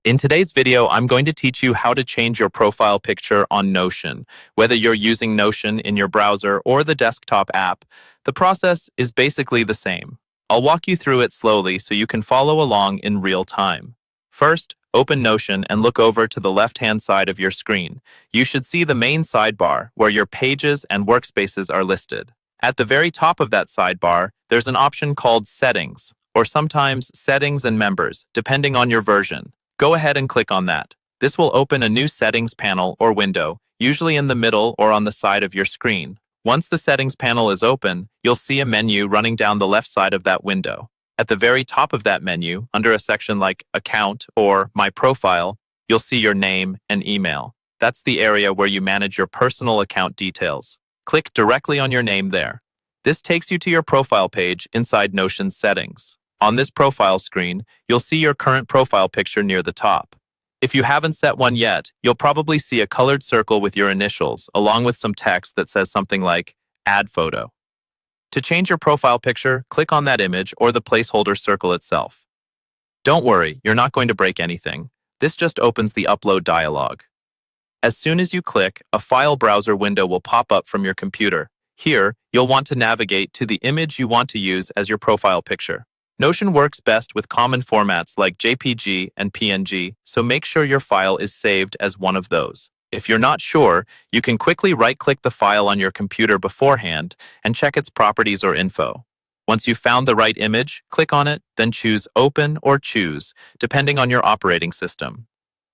In today's video, I'm going to teach you how to change your profile picture on Notion. Whether you're using Notion in your browser or the desktop app, the process is basically the same. I'll walk you through it slowly so you can follow along in real time. First, open Notion and look over to the left-hand side of your screen. You should see the main sidebar where your pages and workspaces are listed. At the very top of that sidebar, there's an option called Settings, or sometimes Settings and Members, depending on your version. Go ahead and click on that. This will open a new settings panel or window, usually in the middle or on the side of your screen. Once the settings panel is open, you'll see a menu running down the left side of that window. At the very top of that menu, under a section like Account or My Profile, you'll see your name and email. That's the area where you manage your personal account details. Click directly on your name there. This takes you to your profile page inside Notion's settings. On this profile screen, you'll see your current profile picture near the top. If you haven't set one yet, you'll probably see a colored circle with your initials, along with some text that says something like, Add Photo. To change your profile picture, click on that image or the placeholder circle itself. Don't worry, you're not going to break anything. This just opens the upload dialog. As soon as you click, a file browser window will pop up from your computer. Here, you'll want to navigate to the image you want to use as your profile picture. Notion works best with common formats like JPG and PNG, so make sure your file is saved as one of those. If you're not sure, you can quickly right-click the file on your computer beforehand and check its properties or info. Once you've found the right image, click on it, then choose Open or Choose, depending on your operating system.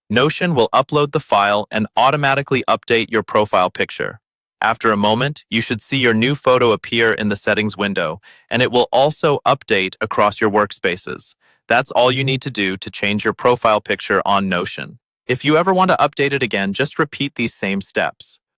Notion will upload the file and automatically update your profile picture. After a moment, you should see your new photo appear in the settings window, and it will also update across your workspaces. That's all you need to do to change your profile picture on Notion. If you ever want to update it again, just repeat these same steps.